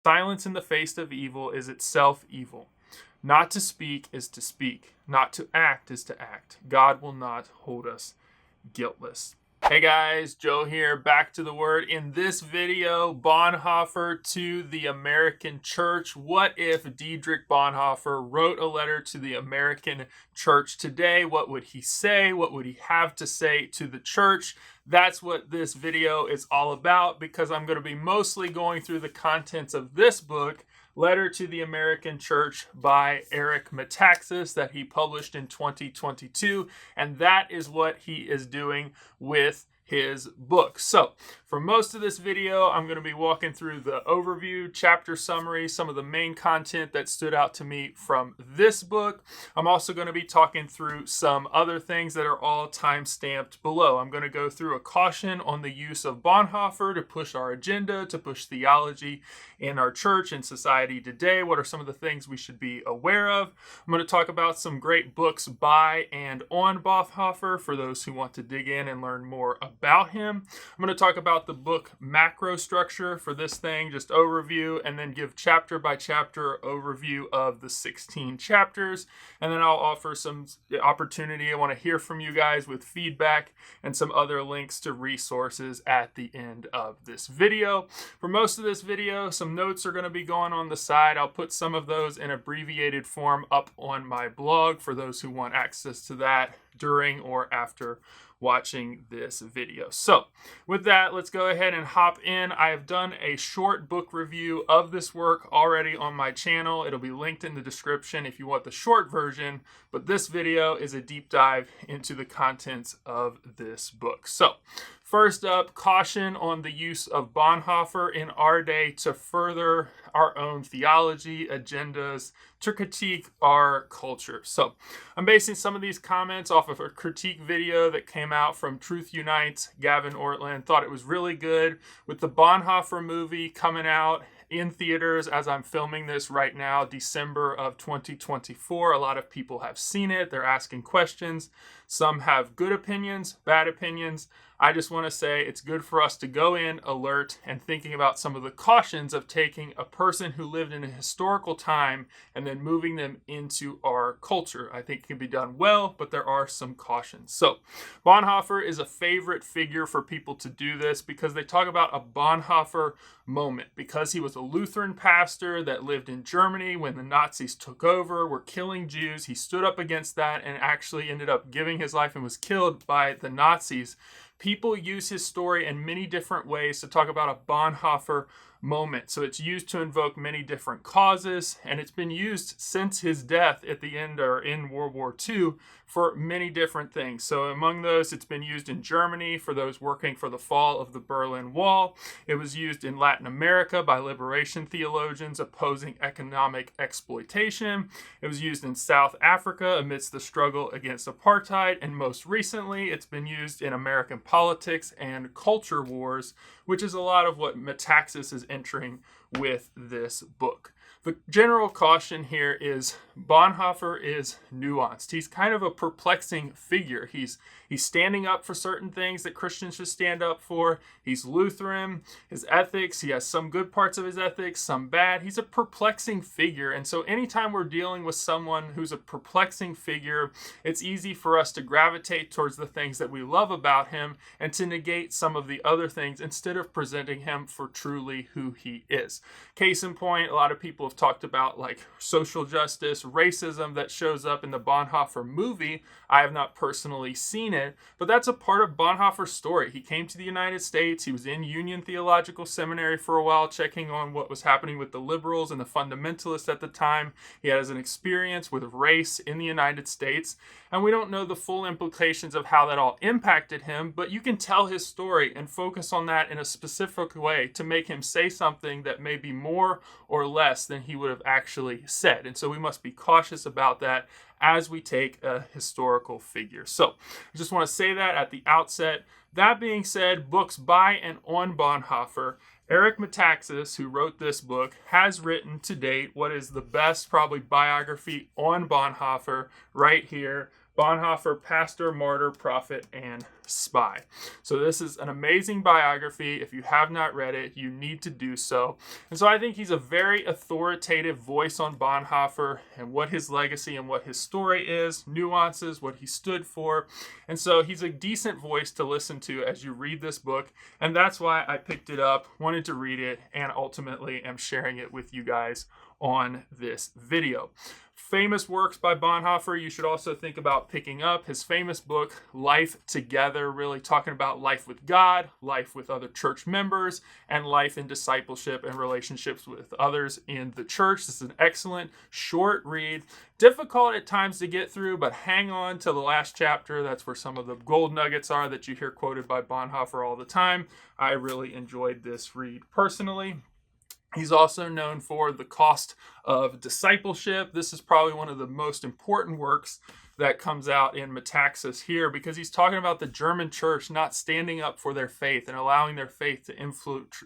Silence in the face of evil is itself evil. Not to speak is to speak. Not to act is to act. God will not hold us guiltless. Hey guys, Joe here, back to the word. In this video, Bonhoeffer to the American church. What if Dietrich Bonhoeffer wrote a letter to the American church today? What would he say? What would he have to say to the church? That's what this video is all about, because I'm going to be mostly going through the contents of this book, Letter to the American Church by Eric Metaxas, that he published in 2022, and that is what he is doing with his book. So for most of this video, I'm going to be walking through the overview, chapter summary, some of the main content that stood out to me from this book. I'm also going to be talking through some other things that are all time-stamped below. I'm going to go through a caution on the use of Bonhoeffer to push our agenda, to push theology in our church and society today. What are some of the things we should be aware of? I'm going to talk about some great books by and on Bonhoeffer for those who want to dig in and learn more about him. I'm going to talk about the book macro structure for this thing, just overview, and then give chapter by chapter overview of the 16 chapters. And then I'll offer some opportunity. I want to hear from you guys with feedback and some other links to resources at the end of this video. For most of this video, some notes are going to be going on the side. I'll put some of those in abbreviated form up on my blog for those who want access to that during or after watching this video. So with that, let's go ahead and hop in. I have done a short book review of this work already on my channel. It'll be linked in the description if you want the short version, but this video is a deep dive into the contents of this book. So first up, caution on the use of Bonhoeffer in our day to further our own theology, agendas, to critique our culture. So I'm basing some of these comments off of a critique video that came out from Truth Unites. Gavin Ortland thought it was really good. With the Bonhoeffer movie coming out in theaters as I'm filming this right now, December of 2024. A lot of people have seen it. They're asking questions. Some have good opinions, bad opinions. I just want to say it's good for us to go in alert and thinking about some of the cautions of taking a person who lived in a historical time and then moving them into our culture. I think it can be done well, but there are some cautions. So Bonhoeffer is a favorite figure for people to do this because they talk about a Bonhoeffer moment, because he was a Lutheran pastor that lived in Germany when the Nazis took over, were killing Jews. He stood up against that and actually ended up giving his life and was killed by the Nazis. People use his story in many different ways to talk about a Bonhoeffer moment. So it's used to invoke many different causes, and it's been used since his death at the end or in World War II for many different things. So among those, it's been used in Germany for those working for the fall of the Berlin Wall. It was used in Latin America by liberation theologians opposing economic exploitation. It was used in South Africa amidst the struggle against apartheid. And most recently, it's been used in American politics and culture wars, which is a lot of what Metaxas is entering with this book. The general caution here is Bonhoeffer is nuanced. He's kind of a perplexing figure. He's standing up for certain things that Christians should stand up for. He's Lutheran. His ethics, he has some good parts of his ethics, some bad. He's a perplexing figure. And so anytime we're dealing with someone who's a perplexing figure, it's easy for us to gravitate towards the things that we love about him and to negate some of the other things instead of presenting him for truly who he is. Case in point, a lot of people have talked about like social justice, racism that shows up in the Bonhoeffer movie. I have not personally seen it, but that's a part of Bonhoeffer's story. He came to the United States. He was in Union Theological Seminary for a while, checking on what was happening with the liberals and the fundamentalists at the time. He has an experience with race in the United States, and we don't know the full implications of how that all impacted him, but you can tell his story and focus on that in a specific way to make him say something that may be more or less than he would have actually said. And so we must be cautious about that as we take a historical figure. So I just want to say that at the outset. That being said, books by and on Bonhoeffer. Eric Metaxas, who wrote this book, has written to date what is the best probably biography on Bonhoeffer right here. Bonhoeffer, Pastor, Martyr, Prophet, and Spy. So this is an amazing biography. If you have not read it, you need to do so. And so I think he's a very authoritative voice on Bonhoeffer and what his legacy and what his story is, nuances, what he stood for. And so he's a decent voice to listen to as you read this book. And that's why I picked it up, wanted to read it, and ultimately am sharing it with you guys on this video. Famous works by Bonhoeffer. You should also think about picking up his famous book, Life Together, really talking about life with God, life with other church members, and life in discipleship and relationships with others in the church. This is an excellent short read. Difficult at times to get through, but hang on to the last chapter. That's where some of the gold nuggets are that you hear quoted by Bonhoeffer all the time. I really enjoyed this read personally. He's also known for The Cost of Discipleship. This is probably one of the most important works that comes out in Metaxas here, because he's talking about the German church not standing up for their faith and allowing their faith to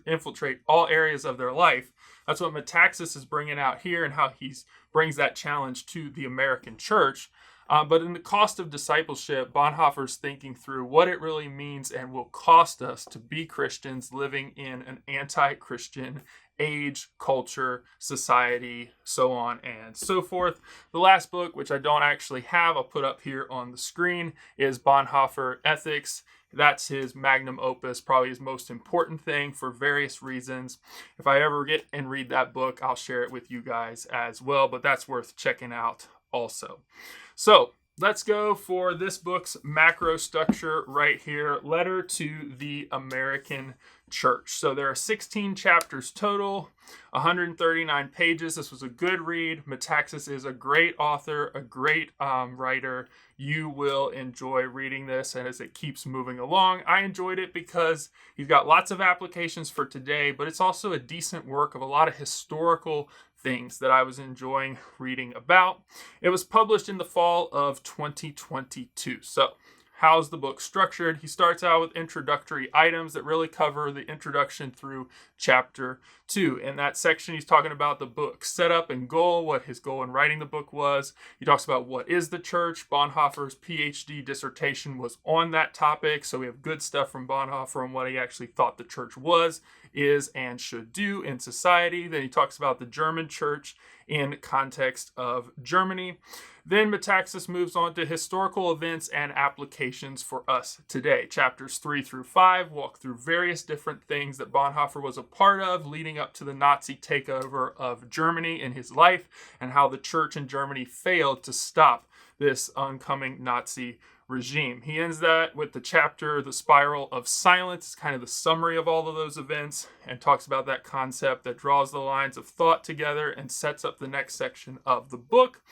infiltrate all areas of their life. That's what Metaxas is bringing out here, and how he brings that challenge to the American church. But in The Cost of Discipleship, Bonhoeffer's thinking through what it really means and will cost us to be Christians living in an anti-Christian age, culture, society, so on and so forth. The last book, which I don't actually have, I'll put up here on the screen, is Bonhoeffer Ethics. That's his magnum opus, probably his most important thing for various reasons. If I ever get and read that book, I'll share it with you guys as well, but that's worth checking out also. So let's go for this book's macro structure right here, Letter to the American Church. So there are 16 chapters total, 139 pages. This was a good read. Metaxas is a great author, a great writer. You will enjoy reading this, and as it keeps moving along, I enjoyed it because he's got lots of applications for today, but it's also a decent work of a lot of historical things that I was enjoying reading about. It was published in the fall of 2022. So how's the book structured? He starts out with introductory items that really cover the introduction through chapter 2. In that section, he's talking about the book's setup and goal, what his goal in writing the book was. He talks about what is the church. Bonhoeffer's PhD dissertation was on that topic, so we have good stuff from Bonhoeffer on what he actually thought the church was, is, and should do in society. Then he talks about the German church in context of Germany. Then Metaxas moves on to historical events and applications for us today. Chapters 3 through 5 walk through various different things that Bonhoeffer was a part of leading up to the Nazi takeover of Germany in his life, and how the church in Germany failed to stop this oncoming Nazi regime. He ends that with the chapter, The Spiral of Silence. It's kind of the summary of all of those events, and talks about that concept that draws the lines of thought together and sets up the next section of the book,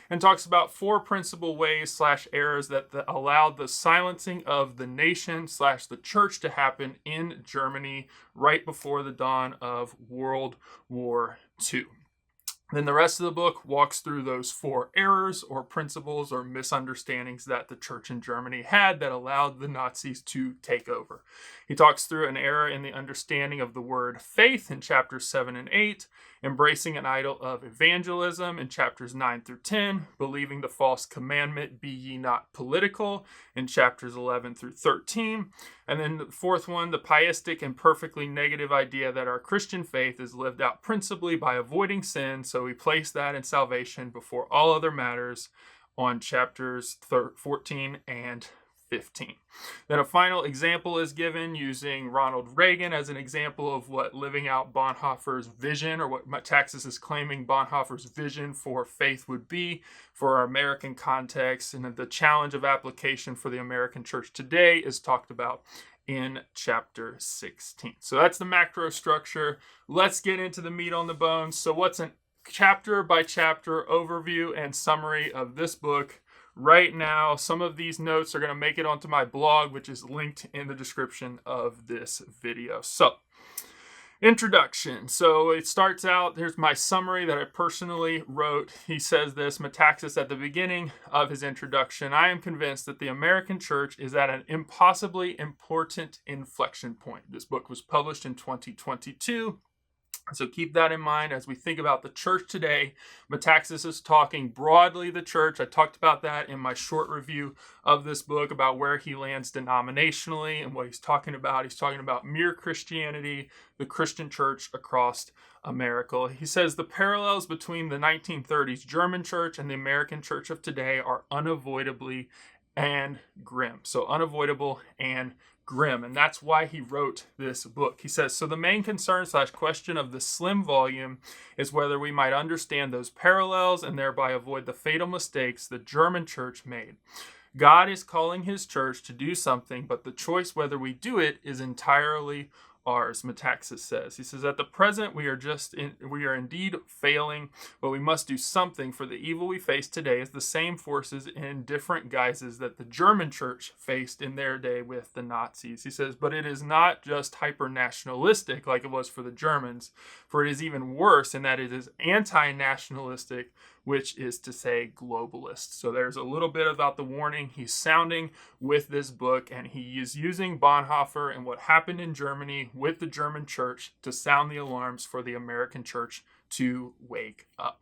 and talks about 4 principal ways / errors that allowed the silencing of the nation / the church to happen in Germany right before the dawn of World War II. Then the rest of the book walks through those 4 errors or principles or misunderstandings that the church in Germany had that allowed the Nazis to take over. He talks through an error in the understanding of the word faith in chapters 7 and 8, embracing an idol of evangelism in chapters 9 through 10, believing the false commandment, be ye not political, in chapters 11 through 13. And then the 4th one, the pietistic and perfectly negative idea that our Christian faith is lived out principally by avoiding sin, so we place that in salvation before all other matters, on chapters 14 and 15. Then a final example is given using Ronald Reagan as an example of what living out Bonhoeffer's vision, or what Metaxas is claiming Bonhoeffer's vision for faith would be for our American context, and the challenge of application for the American church today is talked about in chapter 16. So that's the macro structure. Let's get into the meat on the bones. So what's an chapter by chapter overview and summary of this book? Right now, some of these notes are going to make it onto my blog, which is linked in the description of this video. So, introduction. So it starts out, here's my summary that I personally wrote. He says this, Metaxas, at the beginning of his introduction: I am convinced that the American church is at an impossibly important inflection point. This book was published in 2022. So keep that in mind as we think about the church today. Metaxas is talking broadly the church. I talked about that in my short review of this book about where he lands denominationally and what he's talking about. He's talking about mere Christianity, the Christian church across America. He says the parallels between the 1930s German church and the American church of today are unavoidably and grim. So unavoidable and grim, and that's why he wrote this book. He says, so the main concern / question of the slim volume is whether we might understand those parallels and thereby avoid the fatal mistakes the German church made. God is calling his church to do something, but the choice whether we do it is entirely ours, Metaxas says. He says, at the present, we are indeed failing, but we must do something, for the evil we face today is the same forces in different guises that the German church faced in their day with the Nazis. He says, but it is not just hyper-nationalistic like it was for the Germans, for it is even worse in that it is anti-nationalistic, which is to say globalist. So there's a little bit about the warning he's sounding with this book, and he is using Bonhoeffer and what happened in Germany with the German church to sound the alarms for the American church to wake up.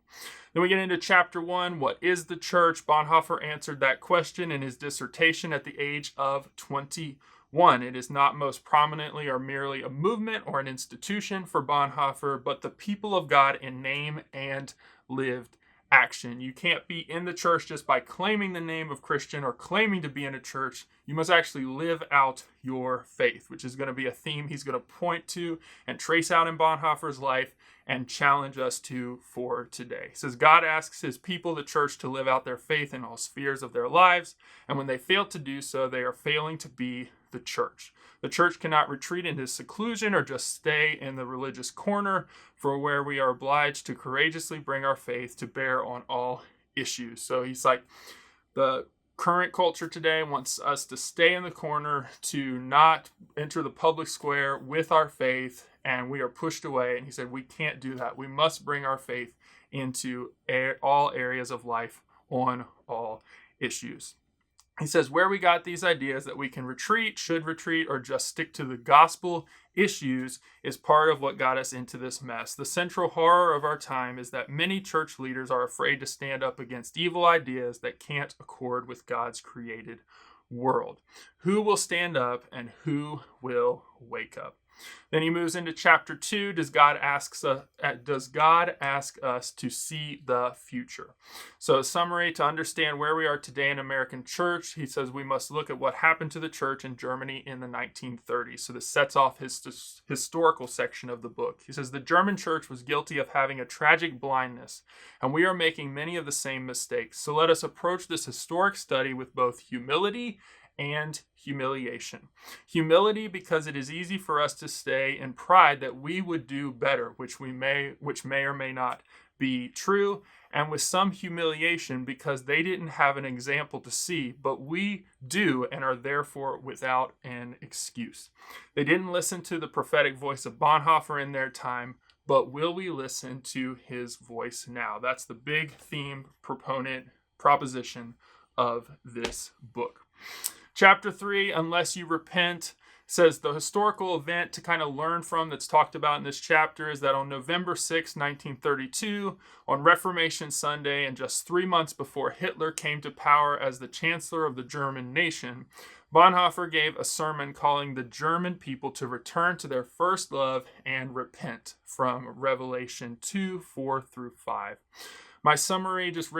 Then we get into chapter 1, what is the church? Bonhoeffer answered that question in his dissertation at the age of 21. It is not most prominently or merely a movement or an institution for Bonhoeffer, but the people of God in name and lived action. You can't be in the church just by claiming the name of Christian or claiming to be in a church. You must actually live out your faith, which is going to be a theme he's going to point to and trace out in Bonhoeffer's life and challenge us to for today. He says, God asks his people, the church, to live out their faith in all spheres of their lives, and when they fail to do so, they are failing to be the church. The church cannot retreat into seclusion or just stay in the religious corner, for where we are obliged to courageously bring our faith to bear on all issues. So he's like, the current culture today wants us to stay in the corner, to not enter the public square with our faith, and we are pushed away. And he said, we can't do that. We must bring our faith into all areas of life on all issues. He says, where we got these ideas that we can retreat, should retreat, or just stick to the gospel issues is part of what got us into this mess. The central horror of our time is that many church leaders are afraid to stand up against evil ideas that can't accord with God's created world. Who will stand up and who will wake up? Then he moves into chapter 2. Does God ask us to see the future? So a summary, to understand where we are today in American church, he says we must look at what happened to the church in Germany in the 1930s. So this sets off his historical section of the book. He says the German church was guilty of having a tragic blindness, and we are making many of the same mistakes. So let us approach this historic study with both humility and humiliation. Humility, because it is easy for us to stay in pride that we would do better, which may or may not be true, and with some humiliation because they didn't have an example to see, but we do and are therefore without an excuse. They didn't listen to the prophetic voice of Bonhoeffer in their time, but will we listen to his voice now? That's the big theme, proposition of this book. Chapter 3, Unless You Repent, says the historical event to kind of learn from that's talked about in this chapter is that on November 6, 1932, on Reformation Sunday, and just 3 months before Hitler came to power as the Chancellor of the German nation, Bonhoeffer gave a sermon calling the German people to return to their first love and repent, from Revelation 2, 4 through 5. My summary, just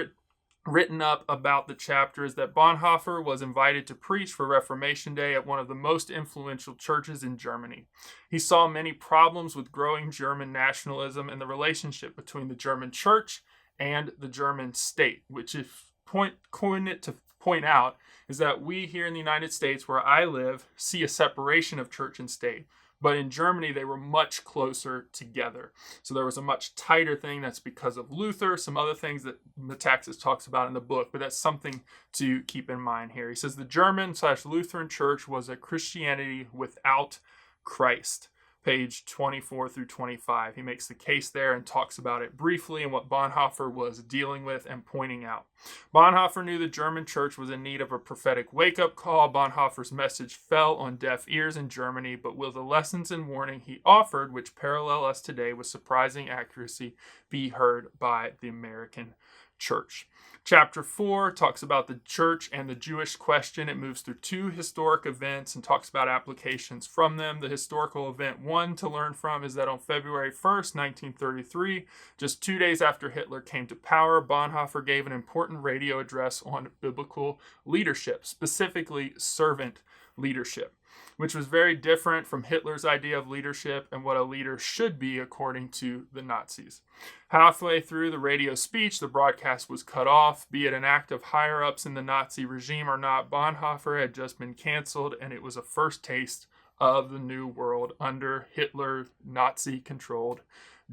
written up about the chapter, is that Bonhoeffer was invited to preach for Reformation Day at one of the most influential churches in Germany. He saw many problems with growing German nationalism and the relationship between the German church and the German state, which is to point out is that we here in the United States, where I live, see a separation of church and state. But in Germany, they were much closer together. So there was a much tighter thing. That's because of Luther, some other things that Metaxas talks about in the book, but that's something to keep in mind here. He says the German/Lutheran church was a Christianity without Christ. page 24 through 25. He makes the case there and talks about it briefly and what Bonhoeffer was dealing with and pointing out. Bonhoeffer knew the German church was in need of a prophetic wake-up call. Bonhoeffer's message fell on deaf ears in Germany, but will the lessons and warning he offered, which parallel us today with surprising accuracy, be heard by the American church? Chapter 4 talks about the church and the Jewish question. It moves through two historic events and talks about applications from them. The historical event 1 to learn from is that on February 1st, 1933, just 2 days after Hitler came to power, Bonhoeffer gave an important radio address on biblical leadership, specifically servant leadership, which was very different from Hitler's idea of leadership and what a leader should be according to the Nazis. Halfway through the radio speech, the broadcast was cut off. Be it an act of higher-ups in the Nazi regime or not, Bonhoeffer had just been canceled, and it was a first taste of the new world under Hitler, Nazi-controlled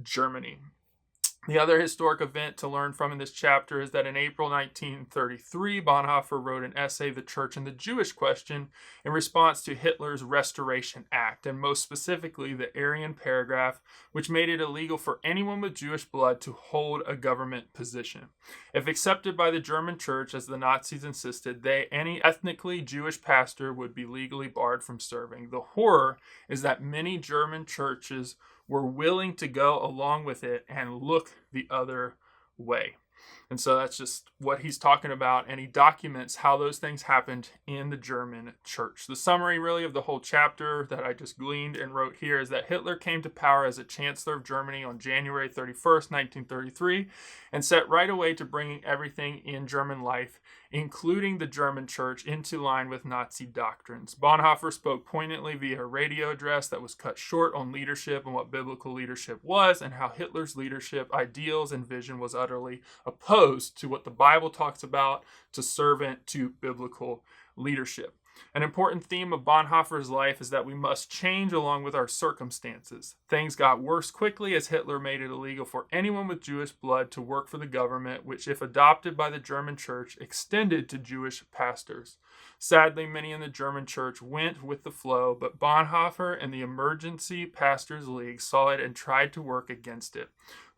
Germany. The other historic event to learn from in this chapter is that in April 1933, Bonhoeffer wrote an essay, The Church and the Jewish Question, in response to Hitler's Restoration Act, and most specifically the Aryan paragraph, which made it illegal for anyone with Jewish blood to hold a government position. If accepted by the German church, as the Nazis insisted, any ethnically Jewish pastor would be legally barred from serving. The horror is that many German churches were willing to go along with it and look the other way. And so that's just what he's talking about, and he documents how those things happened in the German church. The summary really of the whole chapter that I just gleaned and wrote here is that Hitler came to power as a chancellor of Germany on January 31st, 1933, and set right away to bringing everything in German life, including the German church, into line with Nazi doctrines. Bonhoeffer spoke poignantly via a radio address that was cut short on leadership and what biblical leadership was, and how Hitler's leadership ideals and vision was utterly opposed to what the Bible talks about, to servant, to biblical leadership. An important theme of Bonhoeffer's life is that we must change along with our circumstances. Things got worse quickly as Hitler made it illegal for anyone with Jewish blood to work for the government, which, if adopted by the German church, extended to Jewish pastors. Sadly, many in the German church went with the flow, but Bonhoeffer and the Emergency Pastors League saw it and tried to work against it.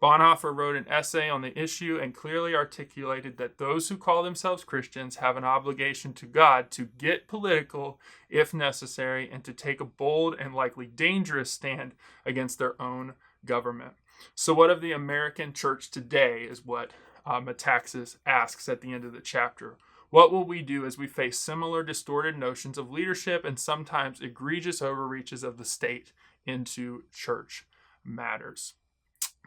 Bonhoeffer wrote an essay on the issue and clearly articulated that those who call themselves Christians have an obligation to God to get political if necessary and to take a bold and likely dangerous stand against their own government. So what of the American church today is what Metaxas asks at the end of the chapter. What will we do as we face similar distorted notions of leadership and sometimes egregious overreaches of the state into church matters?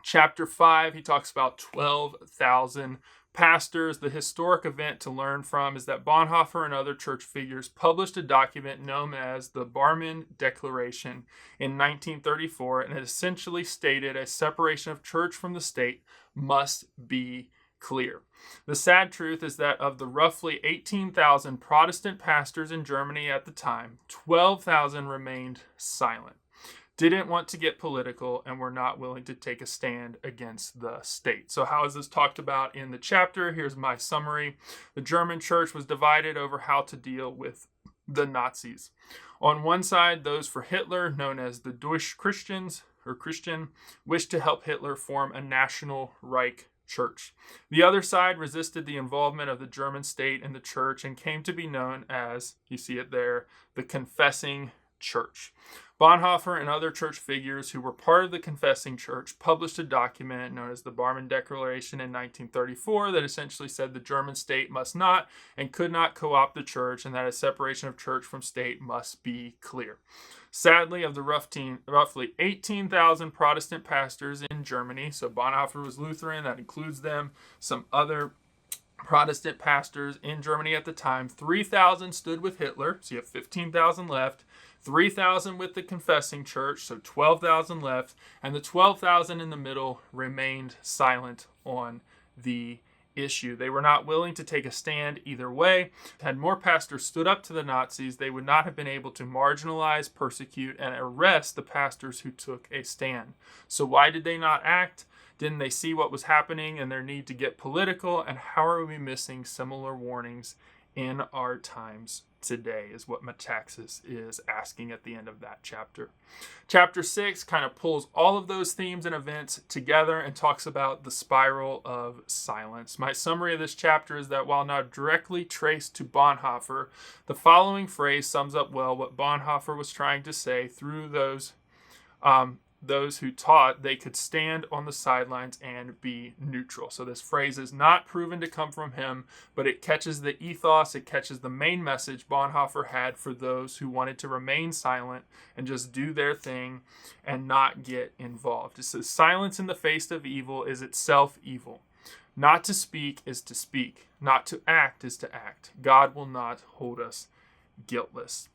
Chapter 5, he talks about 12,000 pastors. The historic event to learn from is that Bonhoeffer and other church figures published a document known as the Barmen Declaration in 1934, and it essentially stated a separation of church from the state must be clear. The sad truth is that of the roughly 18,000 Protestant pastors in Germany at the time, 12,000 remained silent, didn't want to get political, and were not willing to take a stand against the state. So how is this talked about in the chapter? Here's my summary. The German church was divided over how to deal with the Nazis. On one side, those for Hitler, known as the Deutsche Christians, or Christian, wished to help Hitler form a national Reich church. The other side resisted the involvement of the German state in the church and came to be known as, you see it there, the Confessing Church. Bonhoeffer and other church figures who were part of the Confessing Church published a document known as the Barmen Declaration in 1934 that essentially said the German state must not and could not co-opt the church, and that a separation of church from state must be clear. Sadly, of the roughly 18,000 Protestant pastors in Germany, so Bonhoeffer was Lutheran, that includes them, some other Protestant pastors in Germany at the time, 3,000 stood with Hitler, so you have 15,000 left, 3,000 with the Confessing Church, so 12,000 left, and the 12,000 in the middle remained silent on the issue. They were not willing to take a stand either way. Had more pastors stood up to the Nazis, they would not have been able to marginalize, persecute, and arrest the pastors who took a stand. So why did they not act? Didn't they see what was happening and their need to get political? And how are we missing similar warnings in our times today, is what Metaxas is asking at the end of that chapter. Chapter 6 kind of pulls all of those themes and events together and talks about the spiral of silence. My summary of this chapter is that while not directly traced to Bonhoeffer, the following phrase sums up well what Bonhoeffer was trying to say through those who taught they could stand on the sidelines and be neutral. So this phrase is not proven to come from him, but it catches the ethos, it catches the main message Bonhoeffer had for those who wanted to remain silent and just do their thing and not get involved. It says, silence in the face of evil is itself evil. Not to speak is to speak. Not to act is to act. God will not hold us guiltless.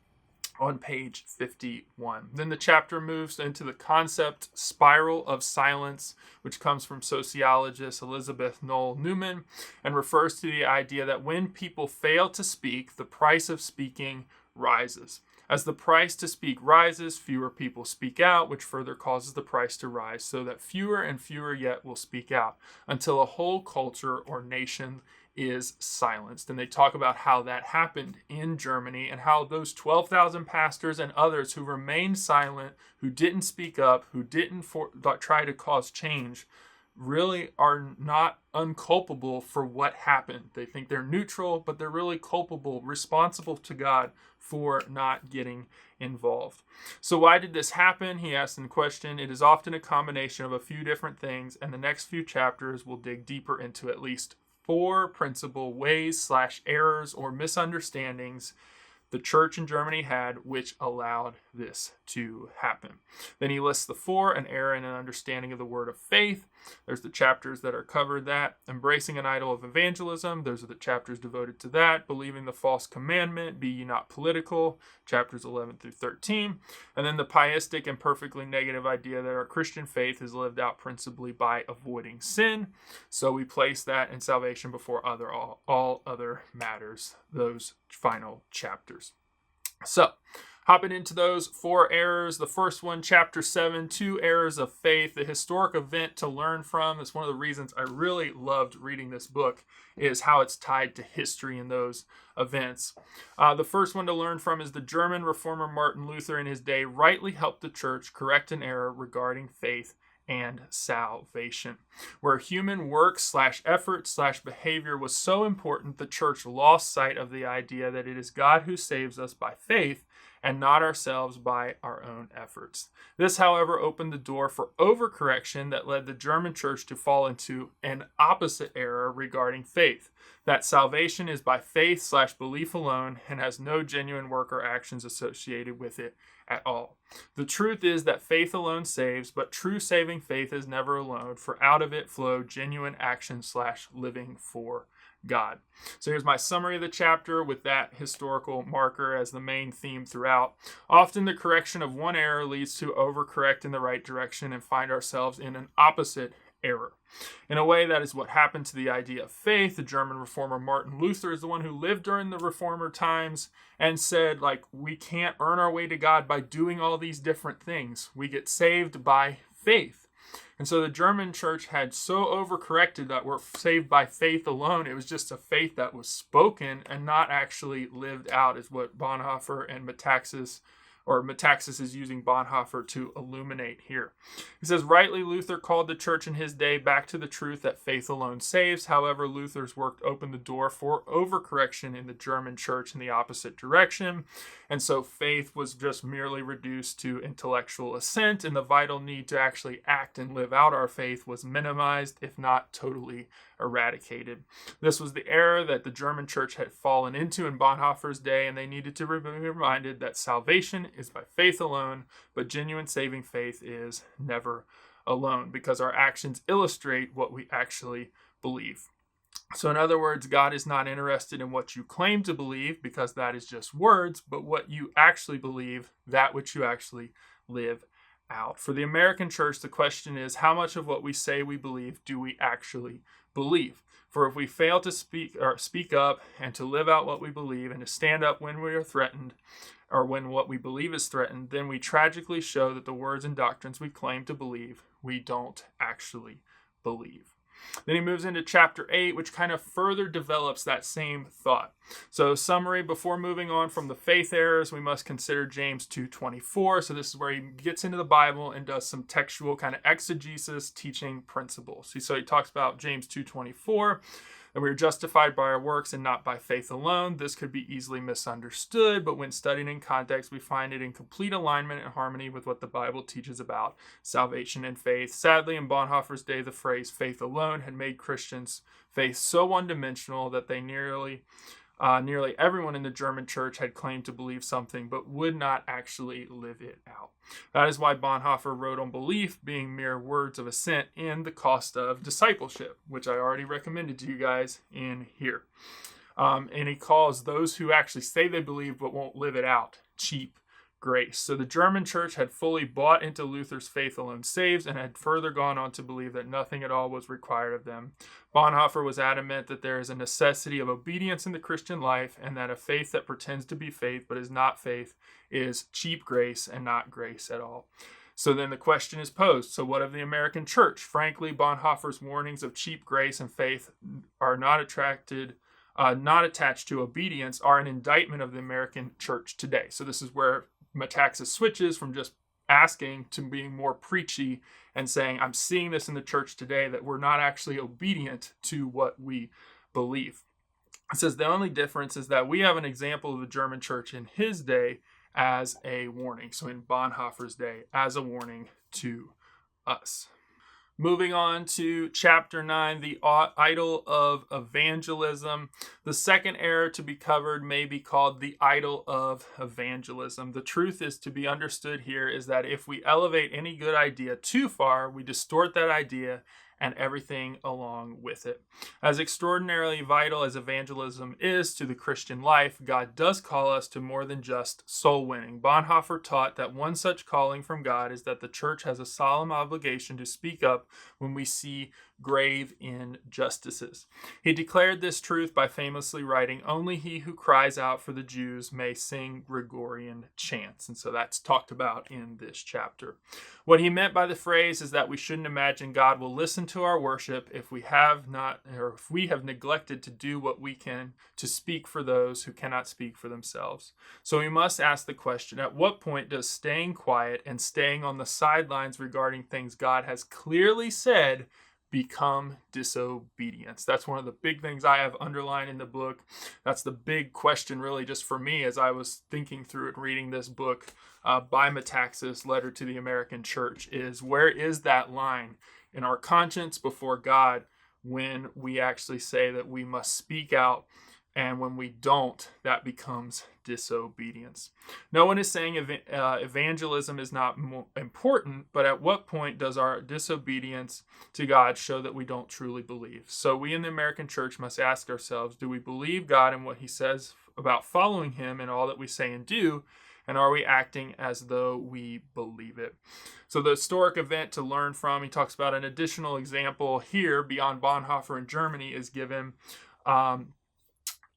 On page 51. Then the chapter moves into the concept spiral of silence, which comes from sociologist Elizabeth Noel Newman and refers to the idea that when people fail to speak, the price of speaking rises. As the price to speak rises, fewer people speak out, which further causes the price to rise, so that fewer and fewer yet will speak out, until a whole culture or nation is silenced. And they talk about how that happened in Germany and how those 12,000 pastors and others who remained silent, who didn't speak up, who didn't try to cause change, really are not unculpable for what happened. They think they're neutral, but they're really culpable, responsible to God for not getting involved. So why did this happen? He asked in question. It is often a combination of a few different things, and the next few chapters will dig deeper into at least 4 principal ways / errors or misunderstandings the church in Germany had, which allowed this to happen. Then he lists the 4, an error in an understanding of the word of faith. There's the chapters that are covered that. Embracing an idol of evangelism. Those are the chapters devoted to that. Believing the false commandment, be ye not political. Chapters 11 through 13. And then the pietistic and perfectly negative idea that our Christian faith is lived out principally by avoiding sin. So we place that in salvation before all other matters. Those final chapters. So, hopping into those 4 errors. The first one, chapter 7, 2 errors of faith, the historic event to learn from. That's one of the reasons I really loved reading this book, is how it's tied to history in those events. The first one to learn from is the German reformer Martin Luther in his day rightly helped the church correct an error regarding faith and salvation. Where human work / effort / behavior was so important, the church lost sight of the idea that it is God who saves us by faith and not ourselves by our own efforts. This, however, opened the door for overcorrection that led the German church to fall into an opposite error regarding faith, that salvation is by faith / belief alone and has no genuine work or actions associated with it at all. The truth is that faith alone saves, but true saving faith is never alone, for out of it flow genuine action / living for God. So here's my summary of the chapter with that historical marker as the main theme throughout. Often the correction of one error leads to overcorrect in the right direction and find ourselves in an opposite error. In a way, that is what happened to the idea of faith. The German reformer Martin Luther is the one who lived during the reformer times and said, we can't earn our way to God by doing all these different things. We get saved by faith. And so the German church had so overcorrected that we're saved by faith alone. It was just a faith that was spoken and not actually lived out, is what Bonhoeffer and Metaxas is using Bonhoeffer to illuminate here. He says, rightly, Luther called the church in his day back to the truth that faith alone saves. However, Luther's work opened the door for overcorrection in the German church in the opposite direction. And so faith was just merely reduced to intellectual assent, and the vital need to actually act and live out our faith was minimized, if not totally eradicated. This was the error that the German church had fallen into in Bonhoeffer's day, and they needed to be reminded that salvation is by faith alone, but genuine saving faith is never alone, because our actions illustrate what we actually believe. So in other words, God is not interested in what you claim to believe, because that is just words, but what you actually believe, that which you actually live out. For the American church, the question is, how much of what we say we believe do we actually believe? For if we fail to speak up and to live out what we believe and to stand up when we are threatened, or when what we believe is threatened, then we tragically show that the words and doctrines we claim to believe, we don't actually believe. Then he moves into chapter 8, which kind of further develops that same thought. So summary, before moving on from the faith errors, we must consider James 2:24. So this is where he gets into the Bible and does some textual kind of exegesis, teaching principles. So he talks about James 2:24. And we are justified by our works and not by faith alone. This could be easily misunderstood, but when studied in context, we find it in complete alignment and harmony with what the Bible teaches about salvation and faith. Sadly, in Bonhoeffer's day, the phrase faith alone had made Christians' faith so one-dimensional that they nearly everyone in the German church had claimed to believe something, but would not actually live it out. That is why Bonhoeffer wrote on belief being mere words of assent in The Cost of Discipleship, which I already recommended to you guys in here. And he calls those who actually say they believe but won't live it out cheap grace. So the German church had fully bought into Luther's faith alone saves and had further gone on to believe that nothing at all was required of them. Bonhoeffer was adamant that there is a necessity of obedience in the Christian life and that a faith that pretends to be faith but is not faith is cheap grace and not grace at all. So then the question is posed, so what of the American church? Frankly, Bonhoeffer's warnings of cheap grace and faith are not attached to obedience are an indictment of the American church today. So this is where Metaxas switches from just asking to being more preachy and saying, I'm seeing this in the church today, that we're not actually obedient to what we believe. It says the only difference is that we have an example of the German church in his day as a warning. So in Bonhoeffer's day, as a warning to us. Moving on to chapter 9, the idol of evangelism. The second error to be covered may be called the idol of evangelism. The truth is to be understood here is that if we elevate any good idea too far, we distort that idea and everything along with it. As extraordinarily vital as evangelism is to the Christian life, God does call us to more than just soul winning. Bonhoeffer taught that one such calling from God is that the church has a solemn obligation to speak up when we see grave injustices. He declared this truth by famously writing, "Only he who cries out for the Jews may sing Gregorian chants." And so that's talked about in this chapter. What he meant by the phrase is that we shouldn't imagine God will listen to our worship if we have neglected to do what we can to speak for those who cannot speak for themselves. So we must ask the question, at what point does staying quiet and staying on the sidelines regarding things God has clearly said become disobedience? That's one of the big things I have underlined in the book. That's the big question really just for me as I was thinking through it, reading this book by Metaxas, Letter to the American Church, is where is that line in our conscience before God when we actually say that we must speak out, and when we don't, that becomes disobedience. No one is saying evangelism is not important, but at what point does our disobedience to God show that we don't truly believe? So we in the American church must ask ourselves, do we believe God and what he says about following him in all that we say and do? And are we acting as though we believe it? So the historic event to learn from, he talks about an additional example here beyond Bonhoeffer in Germany is given,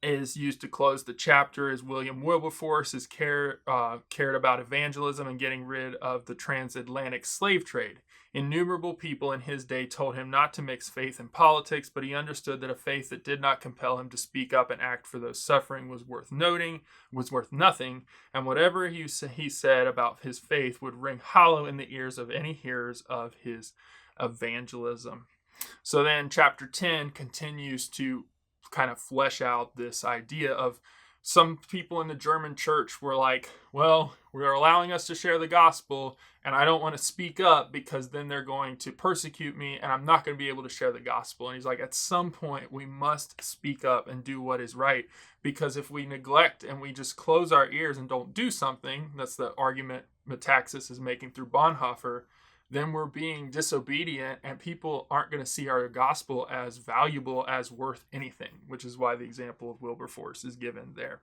is used to close the chapter, is William Wilberforce's cared about evangelism and getting rid of the transatlantic slave trade. Innumerable people in his day told him not to mix faith and politics, but he understood that a faith that did not compel him to speak up and act for those suffering was worth nothing, and whatever he said about his faith would ring hollow in the ears of any hearers of his evangelism. So then chapter 10 continues to kind of flesh out this idea of some people in the German church were like, well, we're allowing us to share the gospel and I don't want to speak up because then they're going to persecute me and I'm not going to be able to share the gospel. And he's like, at some point we must speak up and do what is right, because if we neglect and we just close our ears and don't do something, that's the argument Metaxas is making through Bonhoeffer, then we're being disobedient and people aren't going to see our gospel as valuable, as worth anything, which is why the example of Wilberforce is given there.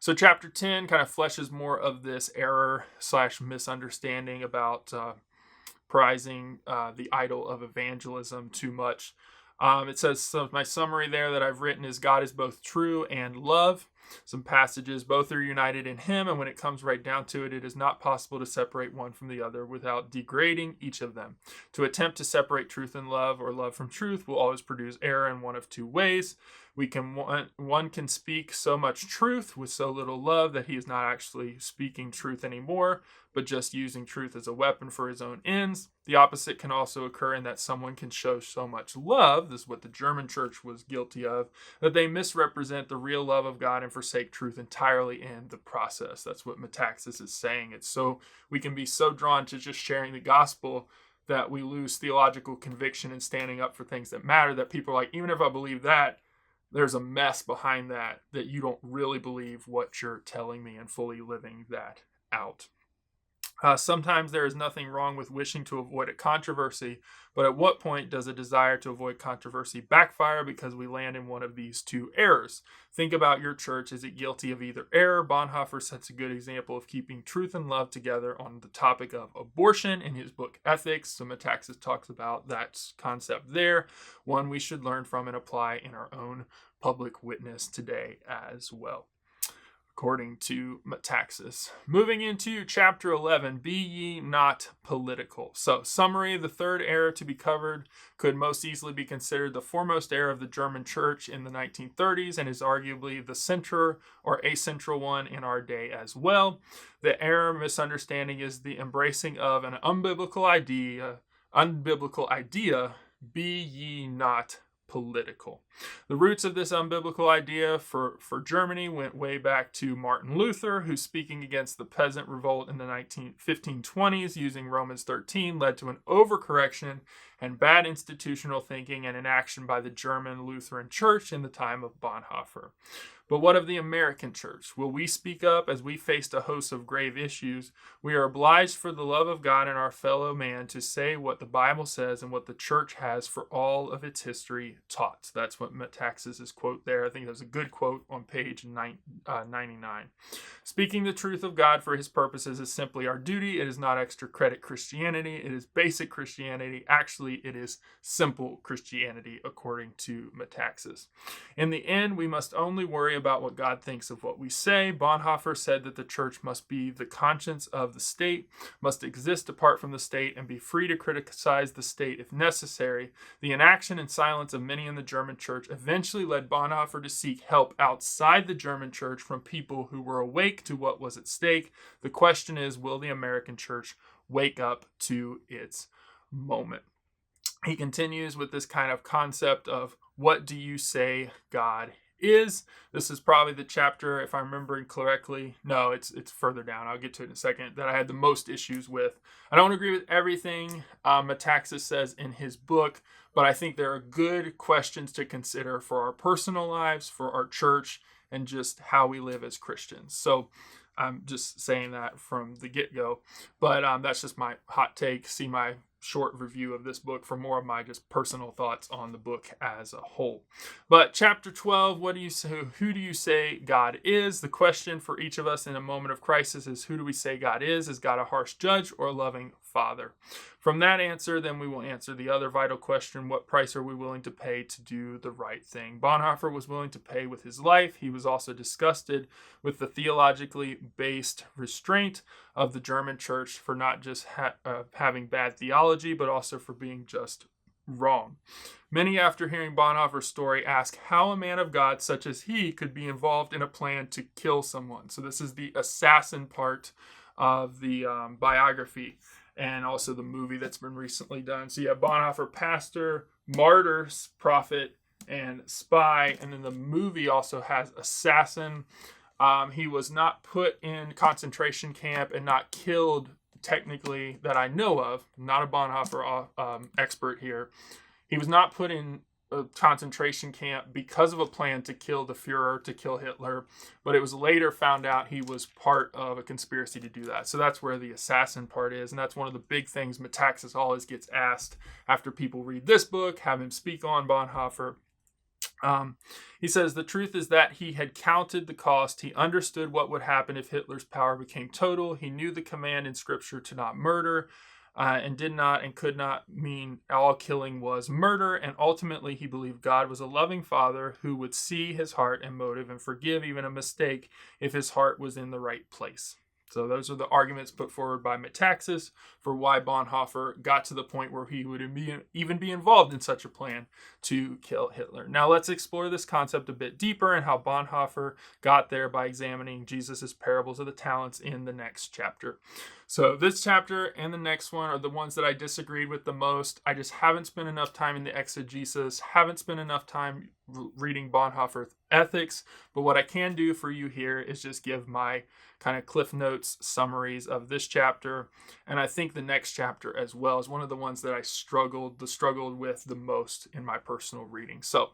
So chapter 10 kind of fleshes more of this error/misunderstanding about prizing the idol of evangelism too much. It says, so my summary there that I've written is God is both true and love. some passages. Both are united in him, and when it comes right down to it, it is not possible to separate one from the other without degrading each of them. To attempt to separate truth and love, or love from truth, will always produce error in one of two ways. One can speak so much truth with so little love that he is not actually speaking truth anymore, but just using truth as a weapon for his own ends. The opposite can also occur in that someone can show so much love, this is what the German church was guilty of, that they misrepresent the real love of God and forsake truth entirely in the process. That's what Metaxas is saying. It's so we can be so drawn to just sharing the gospel that we lose theological conviction and standing up for things that matter, that people are like, even if I believe that, there's a mess behind that you don't really believe what you're telling me and fully living that out. Sometimes there is nothing wrong with wishing to avoid a controversy, but at what point does a desire to avoid controversy backfire because we land in one of these two errors? Think about your church. Is it guilty of either error? Bonhoeffer sets a good example of keeping truth and love together on the topic of abortion in his book Ethics. So Metaxas talks about that concept there, one we should learn from and apply in our own public witness today as well, according to Metaxas. Moving into chapter 11, be ye not political. So, summary, the third error to be covered could most easily be considered the foremost error of the German church in the 1930s and is arguably the center or acentral one in our day as well. The error misunderstanding is the embracing of an unbiblical idea, be ye not political. The roots of this unbiblical idea for Germany went way back to Martin Luther, who, speaking against the peasant revolt in the 1520s using Romans 13, led to an overcorrection and bad institutional thinking and inaction by the German Lutheran Church in the time of Bonhoeffer. But what of the American church? Will we speak up as we faced a host of grave issues? We are obliged for the love of God and our fellow man to say what the Bible says and what the church has for all of its history taught. So that's what Metaxas' quote there. I think that's a good quote on page 99. Speaking the truth of God for his purposes is simply our duty. It is not extra credit Christianity. It is basic Christianity. Actually, it is simple Christianity, according to Metaxas. In the end, we must only worry about what God thinks of what we say. Bonhoeffer said that the church must be the conscience of the state, must exist apart from the state, and be free to criticize the state if necessary. The inaction and silence of many in the German church eventually led Bonhoeffer to seek help outside the German church from people who were awake to what was at stake. The question is, will the American church wake up to its moment? He continues with this kind of concept of, what do you say God is? This is probably the chapter, if I'm remembering correctly. No, it's further down. I'll get to it in a second. That I had the most issues with. I don't agree with everything Metaxas says in his book, but I think there are good questions to consider for our personal lives, for our church, and just how we live as Christians. So I'm just saying that from the get-go. But that's just my hot take. See my short review of this book for more of my just personal thoughts on the book as a whole. But chapter 12, what do you say? Who do you say God is? The question for each of us in a moment of crisis is, who do we say God is? Is God a harsh judge or a loving Father? From that answer, then we will answer the other vital question, what price are we willing to pay to do the right thing? Bonhoeffer was willing to pay with his life. He was also disgusted with the theologically based restraint of the German church for not just having bad theology, but also for being just wrong. Many, after hearing Bonhoeffer's story, ask how a man of God such as he could be involved in a plan to kill someone. So this is the assassin part of the biography, and also the movie that's been recently done. So you have Bonhoeffer, pastor, martyr, prophet, and spy. And then the movie also has assassin. He was not put in concentration camp and not killed, technically, that I know of. Not a Bonhoeffer expert here. He was not put in a concentration camp because of a plan to kill the Fuhrer, to kill Hitler, but it was later found out he was part of a conspiracy to do that. So that's where the assassin part is, and that's one of the big things Metaxas always gets asked after people read this book, have him speak on Bonhoeffer. He says, the truth is that he had counted the cost. He understood what would happen if Hitler's power became total. He knew the command in Scripture to not murder. and did not and could not mean all killing was murder. And ultimately, he believed God was a loving father who would see his heart and motive and forgive even a mistake if his heart was in the right place. So those are the arguments put forward by Metaxas for why Bonhoeffer got to the point where he would even be involved in such a plan to kill Hitler. Now let's explore this concept a bit deeper and how Bonhoeffer got there by examining Jesus' parables of the talents in the next chapter. So this chapter and the next one are the ones that I disagreed with the most. I just haven't spent enough time in the exegesis, haven't spent enough time reading Bonhoeffer's ethics, but what I can do for you here is just give my kind of Cliff Notes summaries of this chapter, and I think the next chapter as well is one of the ones that I struggled with the most in my personal reading. So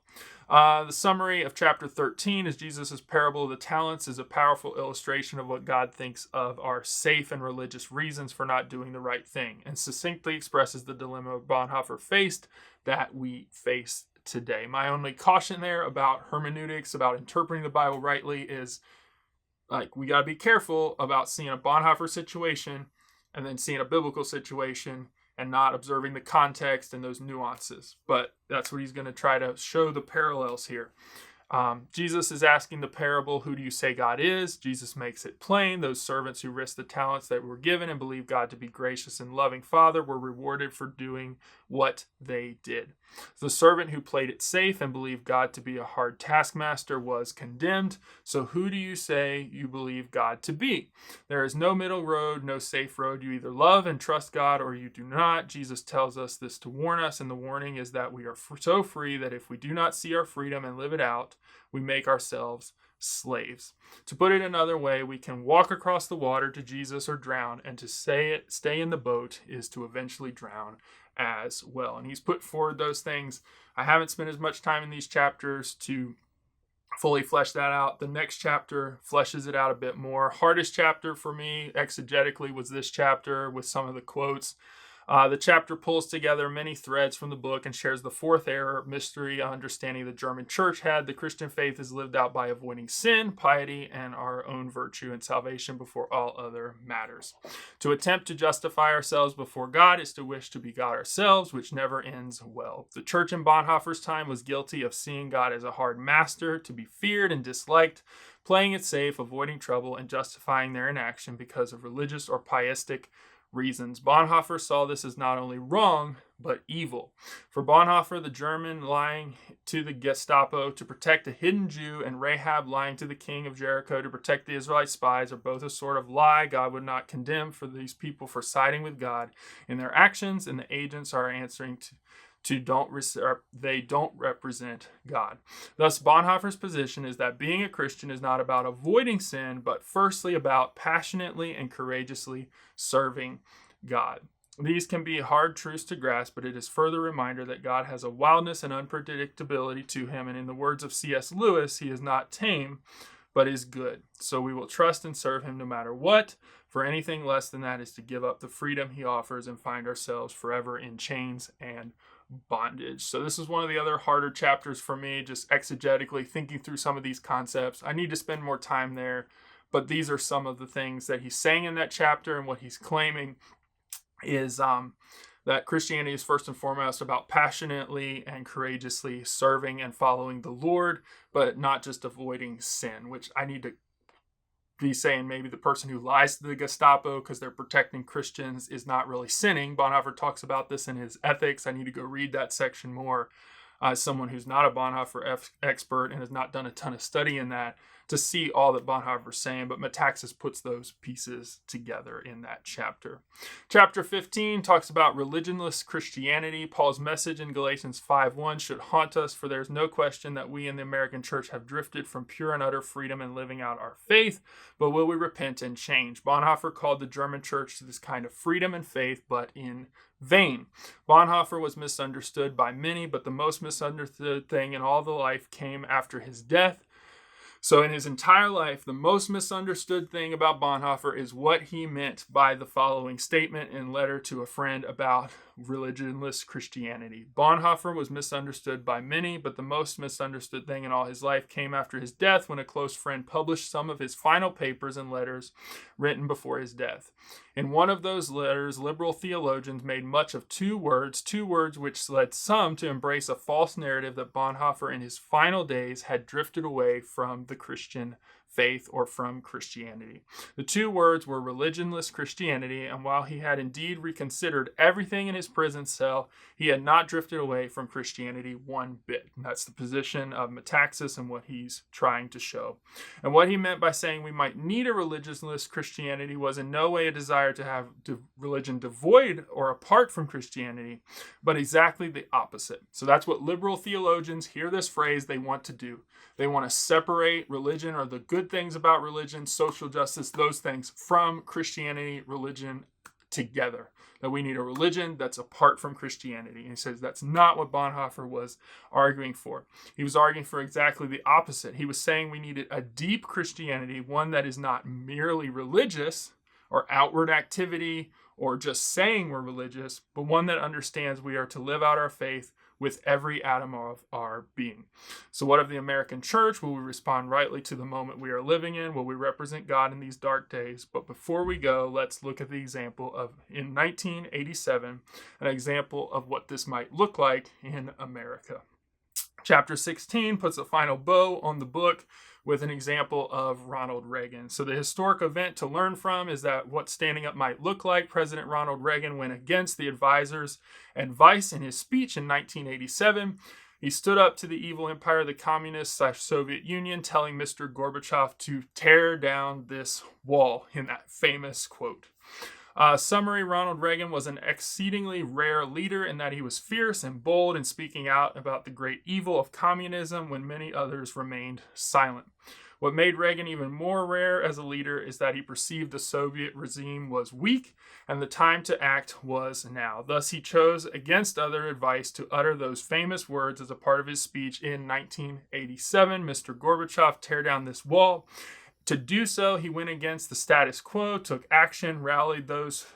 the summary of chapter 13 is Jesus' parable of the talents is a powerful illustration of what God thinks of our safe and religious reasons for not doing the right thing, and succinctly expresses the dilemma Bonhoeffer faced that we face today. My only caution there about hermeneutics, about interpreting the Bible rightly, is we got to be careful about seeing a Bonhoeffer situation and then seeing a biblical situation and not observing the context and those nuances. But that's what he's going to try to show the parallels here. Jesus is asking the parable, who do you say God is? Jesus makes it plain. Those servants who risked the talents that were given and believed God to be gracious and loving Father were rewarded for doing what they did. The servant who played it safe and believed God to be a hard taskmaster was condemned. So who do you say you believe God to be? There is no middle road, no safe road. You either love and trust God or you do not. Jesus tells us this to warn us, and the warning is that we are so free that if we do not see our freedom and live it out, we make ourselves slaves. To put it another way, we can walk across the water to Jesus or drown, and to stay in the boat is to eventually drown as well. And he's put forward those things. I haven't spent as much time in these chapters to fully flesh that out. The next chapter fleshes it out a bit more. Hardest chapter for me exegetically was this chapter with some of the quotes. The chapter pulls together many threads from the book and shares the fourth error, mystery, understanding the German church had. The Christian faith is lived out by avoiding sin, piety, and our own virtue and salvation before all other matters. To attempt to justify ourselves before God is to wish to be God ourselves, which never ends well. The church in Bonhoeffer's time was guilty of seeing God as a hard master, to be feared and disliked, playing it safe, avoiding trouble, and justifying their inaction because of religious or pietistic reasons. Bonhoeffer saw this as not only wrong, but evil. For Bonhoeffer, the German lying to the Gestapo to protect a hidden Jew and Rahab lying to the king of Jericho to protect the Israelite spies are both a sort of lie God would not condemn for these people for siding with God in their actions, and the agents are answering they don't represent God. Thus, Bonhoeffer's position is that being a Christian is not about avoiding sin, but firstly about passionately and courageously serving God. These can be hard truths to grasp, but it is further reminder that God has a wildness and unpredictability to him, and in the words of C.S. Lewis, he is not tame, but is good. So we will trust and serve him no matter what, for anything less than that is to give up the freedom he offers and find ourselves forever in chains and bondage. So this is one of the other harder chapters for me, just exegetically thinking through some of these concepts. I need to spend more time there, but these are some of the things that he's saying in that chapter, and what he's claiming is that Christianity is first and foremost about passionately and courageously serving and following the Lord, but not just avoiding sin, which I need to be saying maybe the person who lies to the Gestapo because they're protecting Christians is not really sinning. Bonhoeffer talks about this in his Ethics. I need to go read that section more as someone who's not a Bonhoeffer expert and has not done a ton of study in that to see all that Bonhoeffer's saying, but Metaxas puts those pieces together in that chapter. Chapter 15 talks about religionless Christianity. Paul's message in Galatians 5:1 should haunt us, for there's no question that we in the American church have drifted from pure and utter freedom in living out our faith, but will we repent and change? Bonhoeffer called the German church to this kind of freedom and faith, but in vain. Bonhoeffer was misunderstood by many, but the most misunderstood thing in all the life came after his death. So in his entire life, the most misunderstood thing about Bonhoeffer is what he meant by the following statement in Letter to a Friend about religionless Christianity. Bonhoeffer was misunderstood by many, but the most misunderstood thing in all his life came after his death, when a close friend published some of his final papers and letters written before his death. In one of those letters, liberal theologians made much of two words which led some to embrace a false narrative that Bonhoeffer in his final days had drifted away from the Christian faith or from Christianity. The two words were religionless Christianity, and while he had indeed reconsidered everything in his prison cell, he had not drifted away from Christianity one bit. And that's the position of Metaxas and what he's trying to show. And what he meant by saying we might need a religionless Christianity was in no way a desire to have religion devoid or apart from Christianity, but exactly the opposite. So that's what liberal theologians hear this phrase they want to do. They want to separate religion, or the good things about religion, social justice, those things, from Christianity, religion together. That we need a religion that's apart from Christianity. And he says that's not what Bonhoeffer was arguing for. He was arguing for exactly the opposite. He was saying we needed a deep Christianity, one that is not merely religious or outward activity or just saying we're religious, but one that understands we are to live out our faith with every atom of our being. So what of the American church? Will we respond rightly to the moment we are living in? Will we represent God in these dark days? But before we go, let's look at the example of, in 1987, an example of what this might look like in America. Chapter 16 puts a final bow on the book with an example of Ronald Reagan. So the historic event to learn from is that what standing up might look like. President Ronald Reagan went against the advisors' advice in his speech in 1987. He stood up to the evil empire of the communist/Soviet Union, telling Mr. Gorbachev to tear down this wall in that famous quote. Summary, Ronald Reagan was an exceedingly rare leader in that he was fierce and bold in speaking out about the great evil of communism when many others remained silent. What made Reagan even more rare as a leader is that he perceived the Soviet regime was weak and the time to act was now. Thus, he chose against other advice to utter those famous words as a part of his speech in 1987, Mr. Gorbachev, tear down this wall. To do so, he went against the status quo, took action, rallied those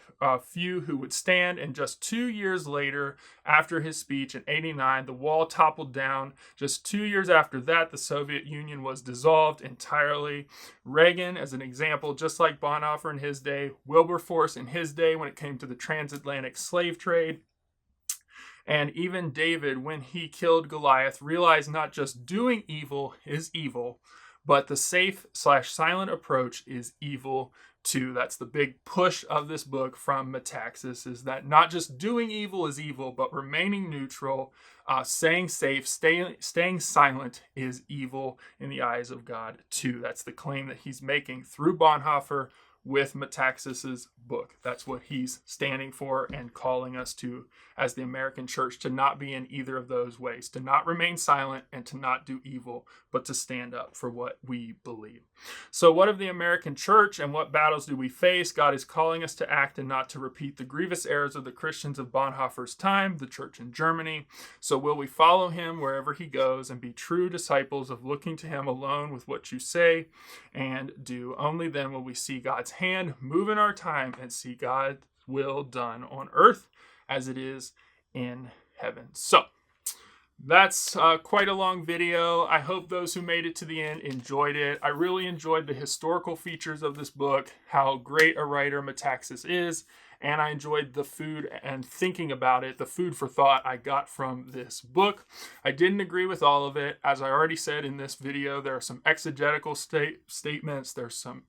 few who would stand, and just 2 years later, after his speech in 1989, the wall toppled down. Just 2 years after that, the Soviet Union was dissolved entirely. Reagan, as an example, just like Bonhoeffer in his day, Wilberforce in his day when it came to the transatlantic slave trade, and even David, when he killed Goliath, realized not just doing evil is evil, but the safe/silent approach is evil too. That's the big push of this book from Metaxas, is that not just doing evil is evil, but remaining neutral, staying safe, staying silent is evil in the eyes of God too. That's the claim that he's making through Bonhoeffer with Metaxas's book. That's what he's standing for and calling us to as the American church, to not be in either of those ways, to not remain silent and to not do evil, but to stand up for what we believe. So what of the American church and what battles do we face? God is calling us to act and not to repeat the grievous errors of the Christians of Bonhoeffer's time, the church in Germany. So will we follow him wherever he goes and be true disciples of looking to him alone with what you say and do? Only then will we see God's hand move in our time and see God's will done on earth as it is in heaven. So that's quite a long video. I hope those who made it to the end enjoyed it. I really enjoyed the historical features of this book, how great a writer Metaxas is, and I enjoyed the food and thinking about it, the food for thought I got from this book. I didn't agree with all of it. As I already said in this video, there are some exegetical statements, there's some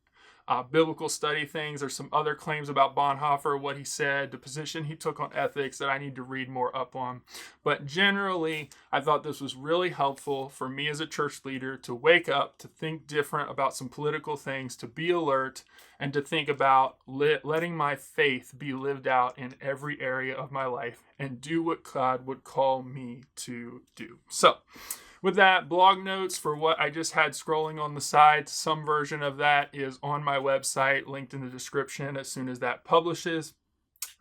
biblical study things. There's some other claims about Bonhoeffer, what he said, the position he took on ethics that I need to read more up on. But generally, I thought this was really helpful for me as a church leader to wake up, to think different about some political things, to be alert, and to think about letting my faith be lived out in every area of my life and do what God would call me to do. So, with that, blog notes for what I just had scrolling on the side, some version of that is on my website, linked in the description as soon as that publishes.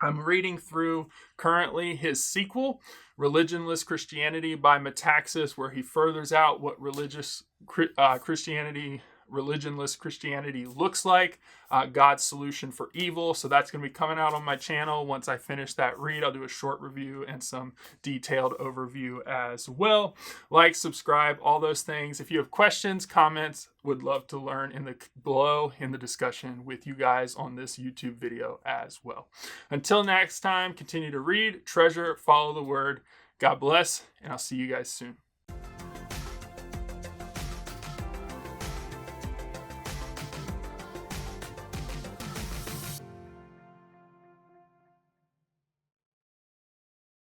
I'm reading through currently his sequel, Religionless Christianity by Metaxas, where he furthers out what religious Christianity religionless Christianity looks like, God's solution for evil. So that's going to be coming out on my channel. Once I finish that read, I'll do a short review and some detailed overview as well. Like, subscribe, all those things. If you have questions, comments, would love to learn below in the discussion with you guys on this YouTube video as well. Until next time, continue to read, treasure, follow the word. God bless, and I'll see you guys soon.